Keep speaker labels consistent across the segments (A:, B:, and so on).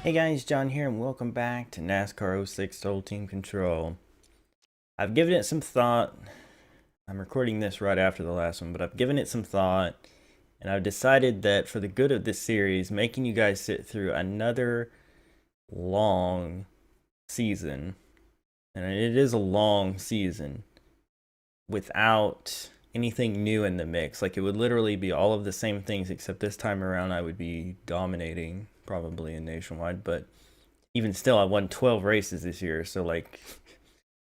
A: Hey guys, John here, and welcome back to NASCAR '06 Total Team Control. I've given it some thought. I'm recording this right after the last one, but I've given it some thought, and I've decided that for the good of this series, making you guys sit through another long season, and it is a long season, without anything new in the mix. Like, it would literally be all of the same things, except this time around I would be dominating, probably in Nationwide, but even still, I won 12 races this year, so like,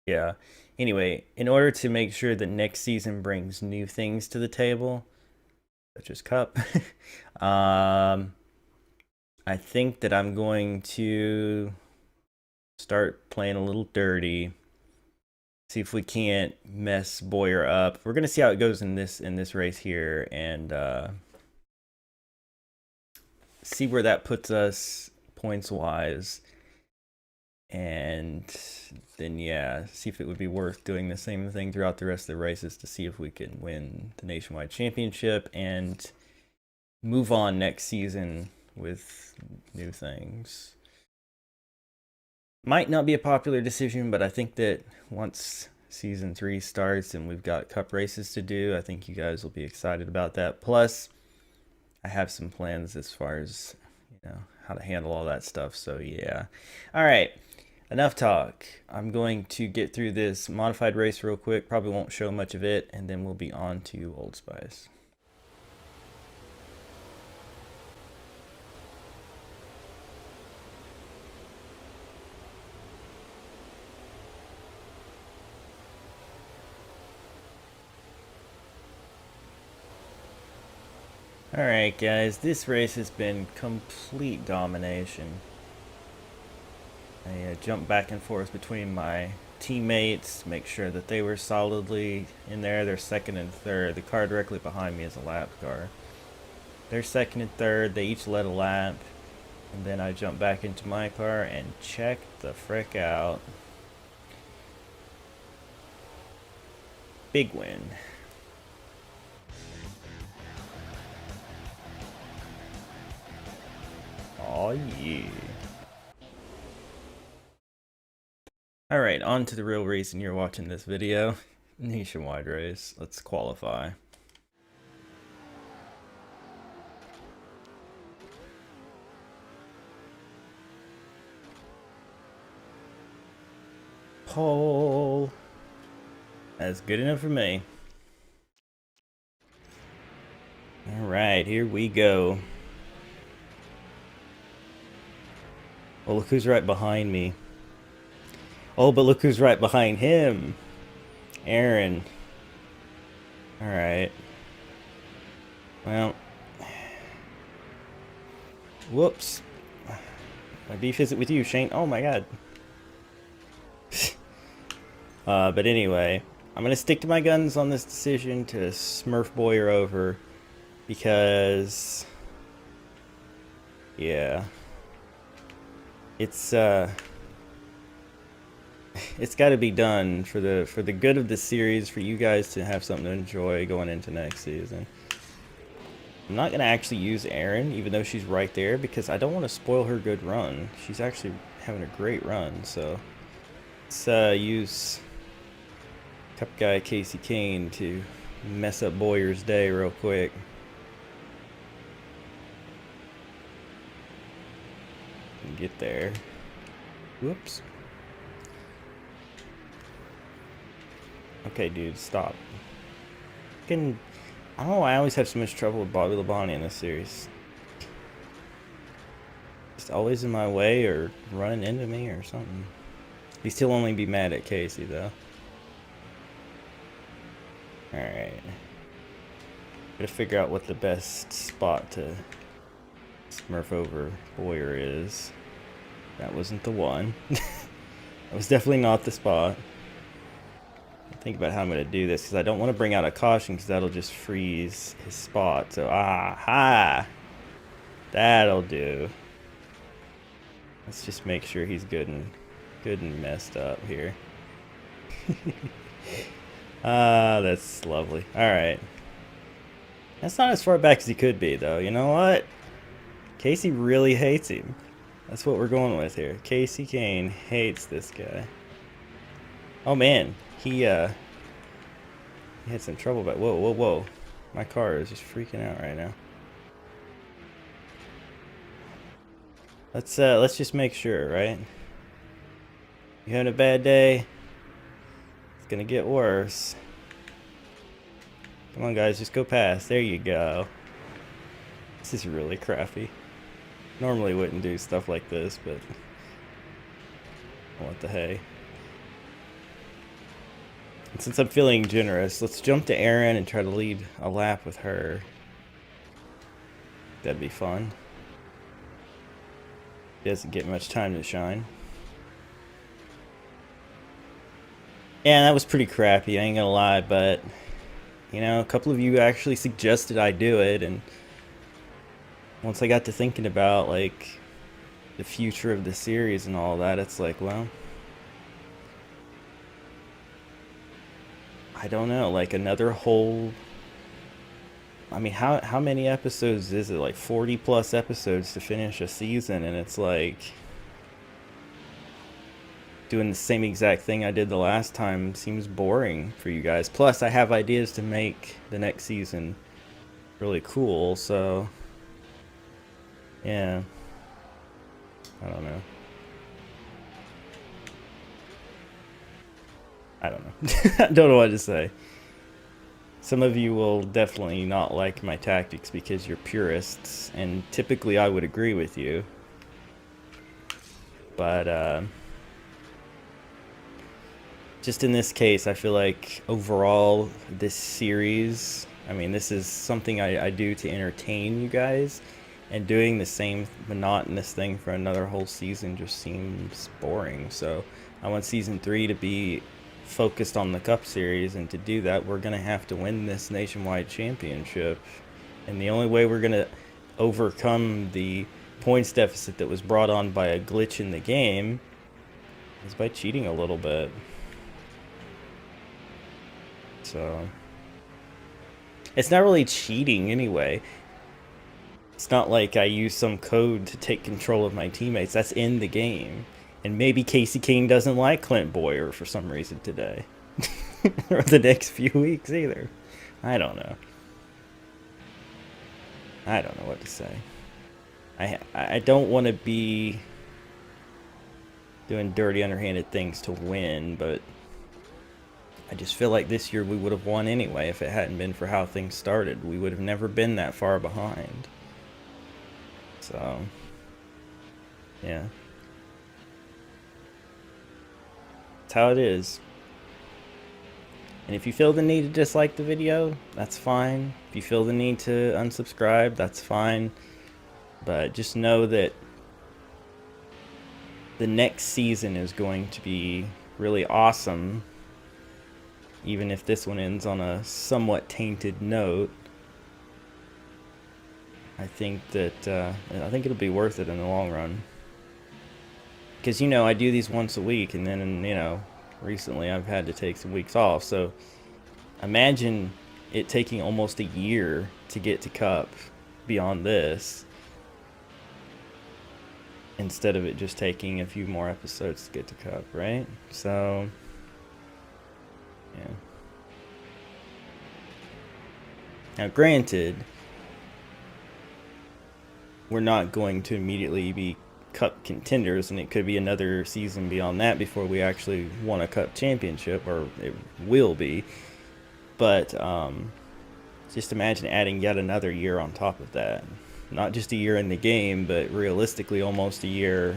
A: yeah. Anyway, in order to make sure that next season brings new things to the table, such as Cup, um, I think that I'm going to start playing a little dirty. See if we can't mess Boyer up. We're gonna see how it goes in this race here, and see where that puts us points wise. And then, yeah, see if it would be worth doing the same thing throughout the rest of the races to see if we can win the Nationwide Championship and move on next season with new things. Might not be a popular decision, but I think that once season 3 starts and we've got Cup races to do, I think you guys will be excited about that. Plus, I have some plans as far as, how to handle all that stuff. So, yeah. All right. Enough talk. I'm going to get through this modified race real quick. Probably won't show much of it, and then we'll be on to Old Spice. Alright guys, this race has been complete domination. I jumped back and forth between my teammates to make sure that they were solidly in there. They're second and third. The car directly behind me is a lap car. They're second and third. They each led a lap. And then I jumped back into my car and checked the frick out. Big win. Aw, yeah. Alright, on to the real reason you're watching this video. Nationwide race. Let's qualify. Pole. That's good enough for me. Alright, here we go. Oh, look who's right behind me. Oh, but look who's right behind him. Aaron. Alright. Well. Whoops. My beef isn't with you, Shane. Oh my god. But anyway, I'm gonna stick to my guns on this decision to Smurf Boyer over. Because... yeah. It's got to be done for the good of the series, for you guys to have something to enjoy going into next season. I'm not gonna actually use Erin, even though she's right there, because I don't want to spoil her good run. She's actually having a great run, so let's use Cup guy Casey Kane to mess up Boyer's day real quick. Get there. Whoops. Okay, dude, stop. I don't know why I always have so much trouble with Bobby Labonte in this series. Just always in my way or running into me or something. He still only be mad at Casey, though. Alright. Gotta figure out what the best spot to Smurf over Boyer is. That wasn't the one. That was definitely not the spot. Think about how I'm going to do this, because I don't want to bring out a caution, because that'll just freeze his spot. So, aha! That'll do. Let's just make sure he's good and messed up here. That's lovely. Alright. That's not as far back as he could be, though. You know what? Casey really hates him. That's what we're going with here. Casey Kane hates this guy. Oh man, he had some trouble, but whoa. My car is just freaking out right now. Let's just make sure, right? You having a bad day? It's gonna get worse. Come on, guys, just go past. There you go. This is really crappy. Normally wouldn't do stuff like this, but what the hey. And since I'm feeling generous, let's jump to Erin and try to lead a lap with her. That'd be fun. She doesn't get much time to shine. Yeah, that was pretty crappy, I ain't gonna lie, but you know, a couple of you actually suggested I do it, and once I got to thinking about like the future of the series and all that, it's like, well, I don't know, like another whole, I mean, how many episodes is it? Like 40 plus episodes to finish a season, and it's like doing the same exact thing I did the last time seems boring for you guys. Plus, I have ideas to make the next season really cool, so yeah. I don't know. I don't know. I don't know what to say. Some of you will definitely not like my tactics because you're purists, and typically I would agree with you. But just in this case, I feel like overall this series, I mean, this is something I do to entertain you guys, and doing the same monotonous thing for another whole season just seems boring. So I want season 3 to be focused on the Cup Series, and to do that we're gonna have to win this nationwide championship, and the only way we're gonna overcome the points deficit that was brought on by a glitch in the game is by cheating a little bit. So it's not really cheating anyway. It's not like I use some code to take control of my teammates. That's in the game. And maybe Casey King doesn't like Clint Boyer for some reason today. Or the next few weeks either. I don't know. I don't know what to say. I don't want to be doing dirty, underhanded things to win, but I just feel like this year we would have won anyway if it hadn't been for how things started. We would have never been that far behind. So, yeah. That's how it is. And if you feel the need to dislike the video, that's fine. If you feel the need to unsubscribe, that's fine. But just know that the next season is going to be really awesome, even if this one ends on a somewhat tainted note. I think it'll be worth it in the long run. Because, you know, I do these once a week, and then, you know, recently I've had to take some weeks off. So imagine it taking almost a year to get to Cup beyond this, instead of it just taking a few more episodes to get to Cup, right? So, yeah. Now, granted, we're not going to immediately be Cup contenders, and it could be another season beyond that before we actually won a Cup championship, or it will be. But just imagine adding yet another year on top of that. Not just a year in the game, but realistically almost a year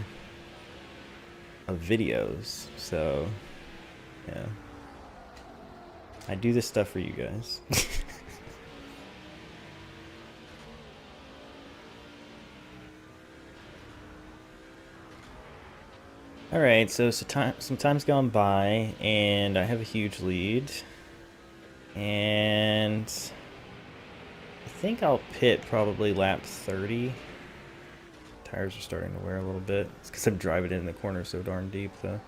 A: of videos. So, yeah. I do this stuff for you guys. Alright, so some time's gone by, and I have a huge lead. And I think I'll pit probably lap 30. Tires are starting to wear a little bit. It's because I'm driving it in the corner so darn deep, though.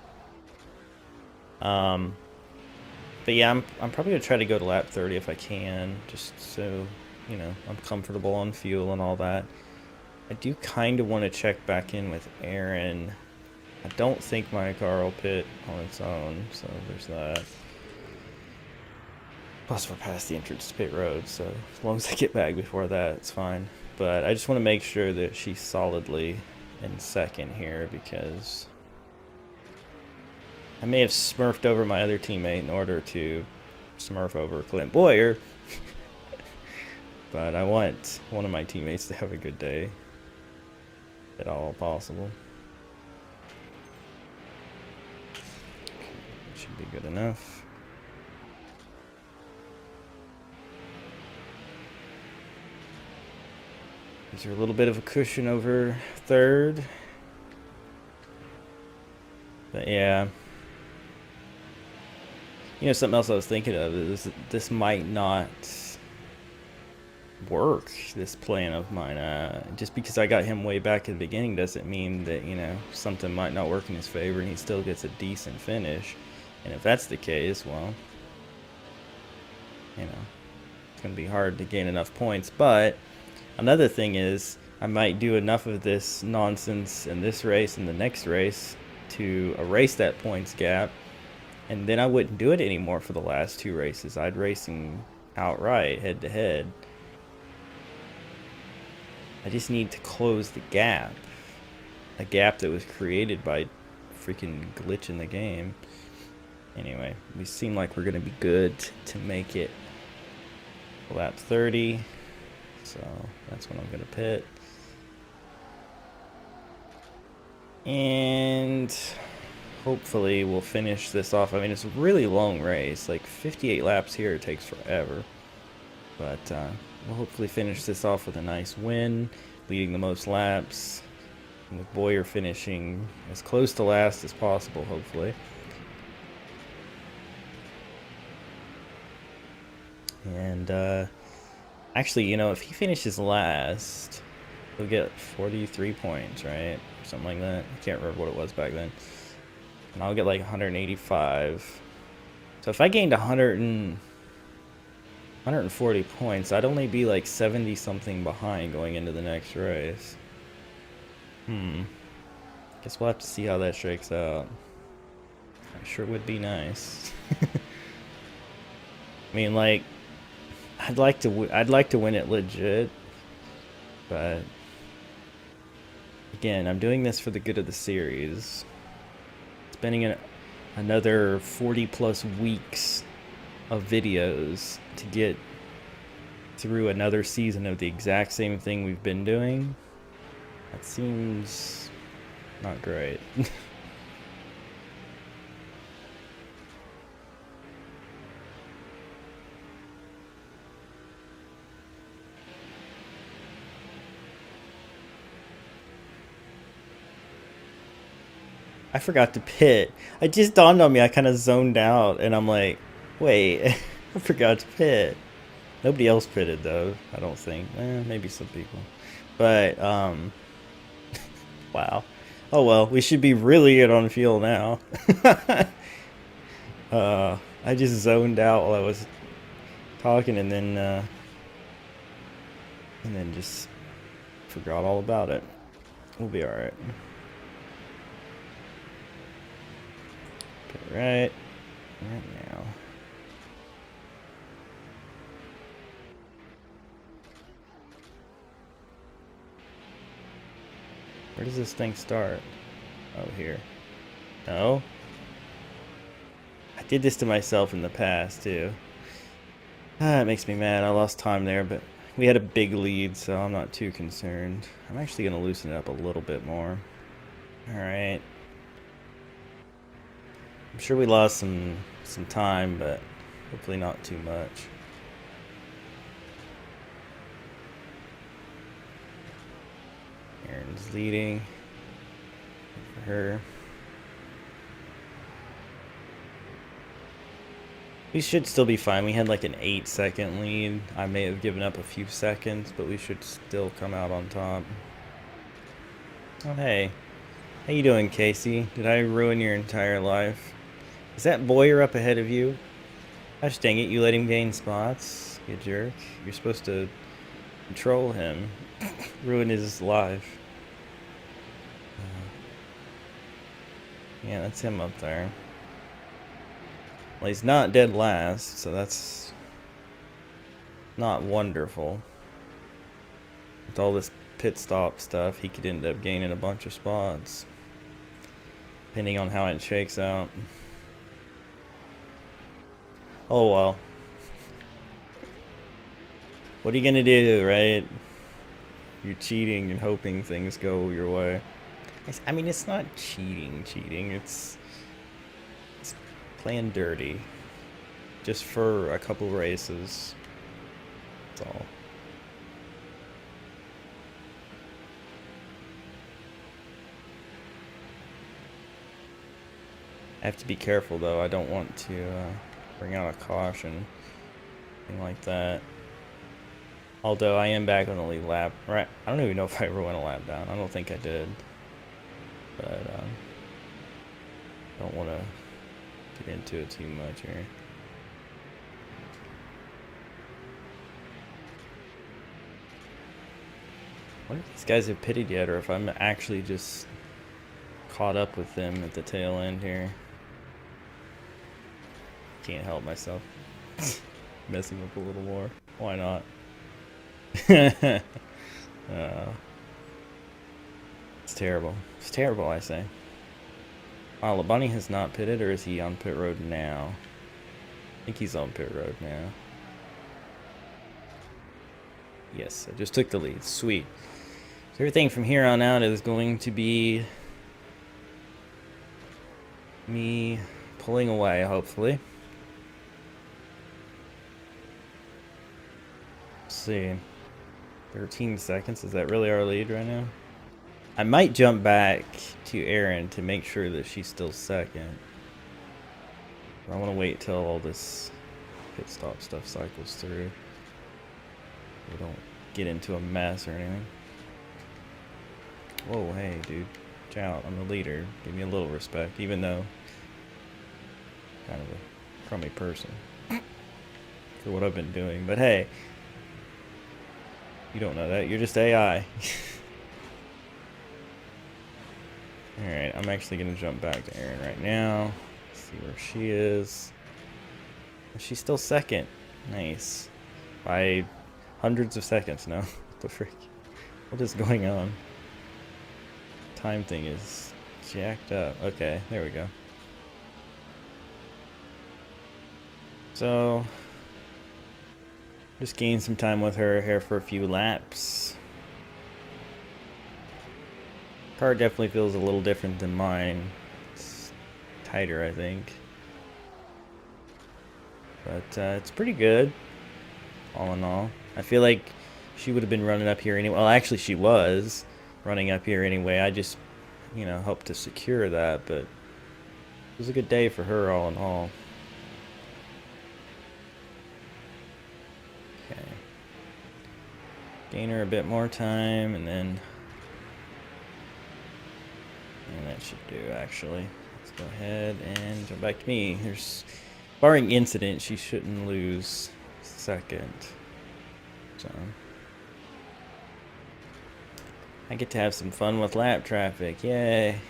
A: But yeah, I'm probably going to try to go to lap 30 if I can, just so, you know, I'm comfortable on fuel and all that. I do kind of want to check back in with Aaron. I don't think my car will pit on its own, so there's that. Plus, we're past the entrance to pit road, so as long as I get back before that, it's fine. But I just want to make sure that she's solidly in second here, because I may have smurfed over my other teammate in order to smurf over Clint Boyer. But I want one of my teammates to have a good day, if at all possible. Should be good enough. Gives her a little bit of a cushion over third. But yeah. You know, something else I was thinking of is this might not work, this plan of mine. Just because I got him way back at the beginning doesn't mean that, you know, something might not work in his favor and he still gets a decent finish. And if that's the case, well, you know, it's going to be hard to gain enough points. But another thing is, I might do enough of this nonsense in this race and the next race to erase that points gap, and then I wouldn't do it anymore for the last two races. I'd race him outright, head to head. I just need to close the gap. A gap that was created by freaking glitch in the game. Anyway, we seem like we're going to be good to make it lap 30. So that's when I'm going to pit. And hopefully we'll finish this off. I mean, it's a really long race. Like 58 laps here, it takes forever. But we'll hopefully finish this off with a nice win, leading the most laps, and with Boyer finishing as close to last as possible, hopefully. And actually, you know, if he finishes last, he'll get 43 points, right? Or something like that. I can't remember what it was back then. And I'll get like 185. So if I gained 140 points, I'd only be like 70 something behind going into the next race. Guess we'll have to see how that shakes out. That sure would be nice. I mean, like, I'd like to win it legit, but again, I'm doing this for the good of the series. Spending another 40 plus weeks of videos to get through another season of the exact same thing we've been doing. That seems not great. I forgot to pit. It just dawned on me. I kind of zoned out, and I'm like, wait, I forgot to pit. Nobody else pitted, though, I don't think. Maybe some people. But, wow. Oh, well, we should be really good on fuel now. I just zoned out while I was talking, and then just forgot all about it. We'll be alright. Right now. Where does this thing start? Oh, here. No? I did this to myself in the past, too. It makes me mad. I lost time there, but we had a big lead, so I'm not too concerned. I'm actually going to loosen it up a little bit more. Alright. I'm sure we lost some time, but hopefully not too much. Aaron's leading for her. We should still be fine. We had like an 8-second lead. I may have given up a few seconds, but we should still come out on top. Oh, hey. How you doing, Casey? Did I ruin your entire life? Is that Boyer up ahead of you? Gosh dang it, you let him gain spots, you jerk. You're supposed to control him. Ruin his life. Yeah, that's him up there. Well, he's not dead last, so that's not wonderful. With all this pit stop stuff, he could end up gaining a bunch of spots, depending on how it shakes out. Oh well. What are you gonna do, right? You're cheating and hoping things go your way. I mean, it's not cheating. It's playing dirty. Just for a couple races. That's all. I have to be careful though. I don't want to bring out a caution. Thing like that. Although I am back on the lead lap. Right. I don't even know if I ever went a lap down. I don't think I did. But don't want to get into it too much here. I wonder if these guys have pitted yet, or if I'm actually just caught up with them at the tail end here. Can't help myself. Messing up a little more. Why not? It's terrible. It's terrible, I say. Oh, Labani has not pitted, or is he on pit road now? I think he's on pit road now. Yes, I just took the lead. Sweet. So everything from here on out is going to be me pulling away, hopefully. Let's see. 13 seconds. Is that really our lead right now? I might jump back to Erin to make sure that she's still second. I want to wait till all this pit stop stuff cycles through. We don't get into a mess or anything. Whoa, hey, dude. Watch out. I'm the leader. Give me a little respect, even though I'm kind of a crummy person for what I've been doing. But hey, you don't know that. You're just AI. Alright, I'm actually going to jump back to Erin right now. See where she is. She's still second. Nice. By hundreds of seconds now. What the frick? What is going on? Time thing is jacked up. Okay, there we go. So, just gain some time with her here for a few laps. Car definitely feels a little different than mine. It's tighter, I think. But it's pretty good, all in all. I feel like she would have been running up here anyway. Well, actually, she was running up here anyway. I just, hoped to secure that, but it was a good day for her, all in all. Okay. Gain her a bit more time, and then... And that should do, actually. Let's go ahead and jump back to me. There's, barring incident, she shouldn't lose second. So, I get to have some fun with lap traffic. Yay.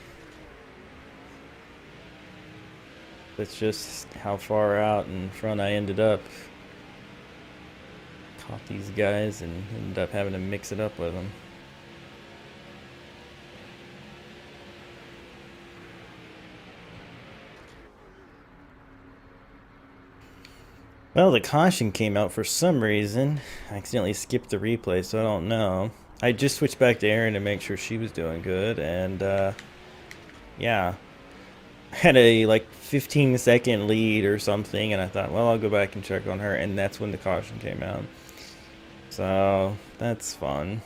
A: That's just how far out in front I ended up. Caught these guys and ended up having to mix it up with them. Well, the caution came out for some reason. I accidentally skipped the replay, so I don't know. I just switched back to Erin to make sure she was doing good, and yeah. I had a like 15-second lead or something, and I thought, well, I'll go back and check on her, and that's when the caution came out. So, that's fun.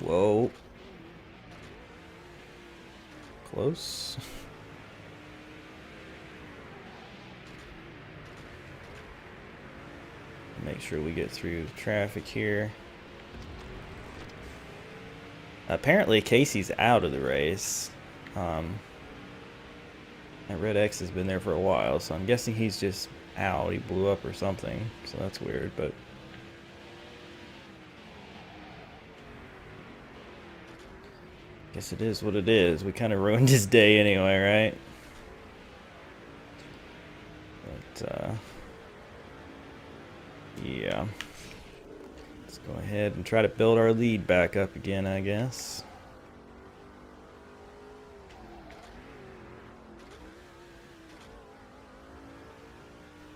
A: Whoa. Close. Make sure we get through traffic here. Apparently Casey's out of the race. That red X has been there for a while, so I'm guessing he's just out. He blew up or something, so that's weird, but Guess it is what it is. We kind of ruined his day anyway, right? But, yeah. Let's go ahead and try to build our lead back up again, I guess.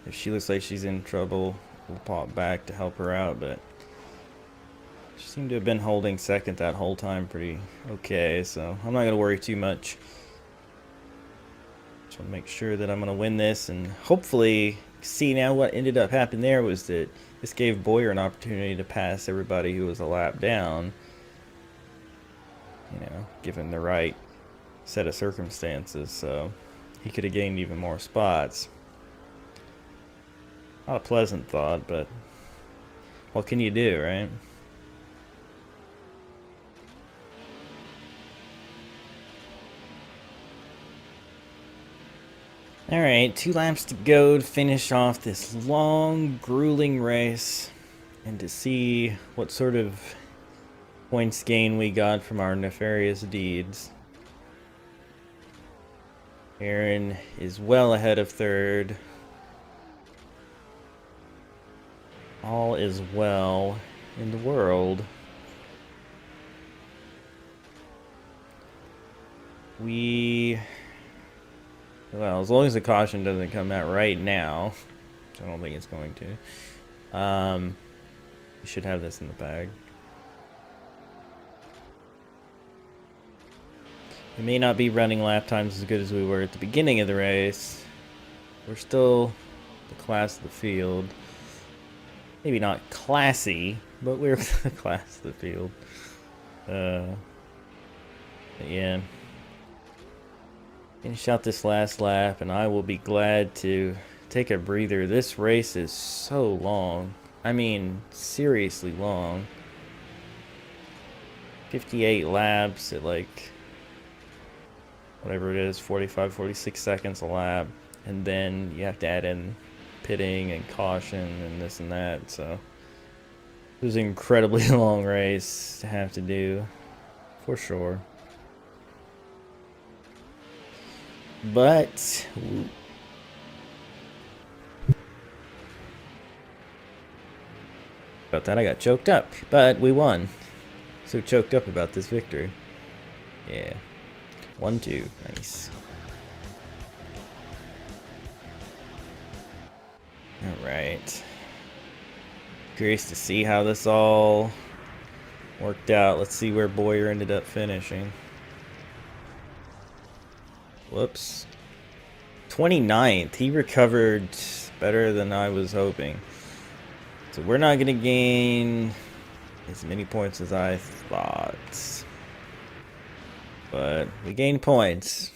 A: If she looks like she's in trouble, we'll pop back to help her out, but she seemed to have been holding second that whole time pretty okay, so I'm not going to worry too much. Just want to make sure that I'm going to win this, and hopefully, see now what ended up happening there was that this gave Boyer an opportunity to pass everybody who was a lap down, you know, given the right set of circumstances, so he could have gained even more spots. Not a pleasant thought, but what can you do, right? Alright, 2 laps to go to finish off this long, grueling race and to see what sort of points gain we got from our nefarious deeds. Aaron is well ahead of third. All is well in the world. Well, as long as the caution doesn't come out right now, which I don't think it's going to, we should have this in the bag. We may not be running lap times as good as we were at the beginning of the race. We're still the class of the field. Maybe not classy, but we're the class of the field. Yeah. Finish out this last lap, and I will be glad to take a breather. This race is so long. I mean, seriously long. 58 laps at like, whatever it is, 45, 46 seconds a lap. And then you have to add in pitting and caution and this and that, so it was an incredibly long race to have to do, for sure. But about that I got choked up, but we won. So choked up about this victory. Yeah. 1-2. Nice. Alright. Curious to see how this all worked out. Let's see where Boyer ended up finishing. Whoops. 29th. He recovered better than I was hoping. So we're not going to gain as many points as I thought. But we gained points.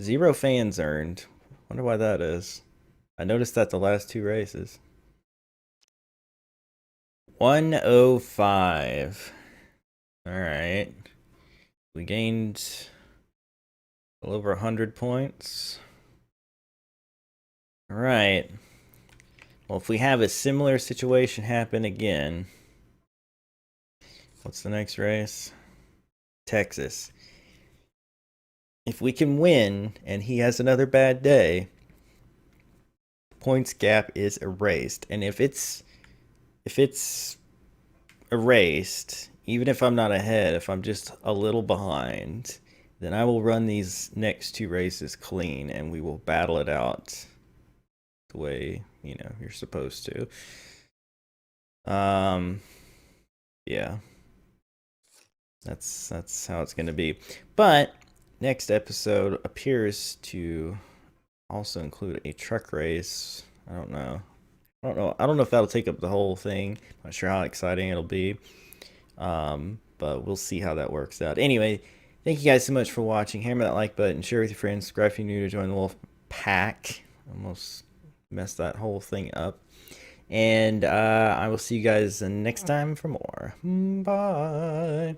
A: Zero fans earned. Wonder why that is. I noticed that the last 2 races. 105. Alright. We gained a little over 100 points. Alright. Well, if we have a similar situation happen again, what's the next race? Texas. If we can win and he has another bad day, points gap is erased. And if it's erased, even if I'm not ahead, if I'm just a little behind, then I will run these next 2 races clean and we will battle it out the way, you know, you're supposed to. Yeah. That's how it's going to be. But next episode appears to also include a truck race. I don't know if that'll take up the whole thing. I'm not sure how exciting it'll be. But we'll see how that works out. Anyway, thank you guys so much for watching. Hammer that like button, share with your friends, subscribe if you're new to join the Wolf Pack. Almost messed that whole thing up. And I will see you guys next time for more. Bye.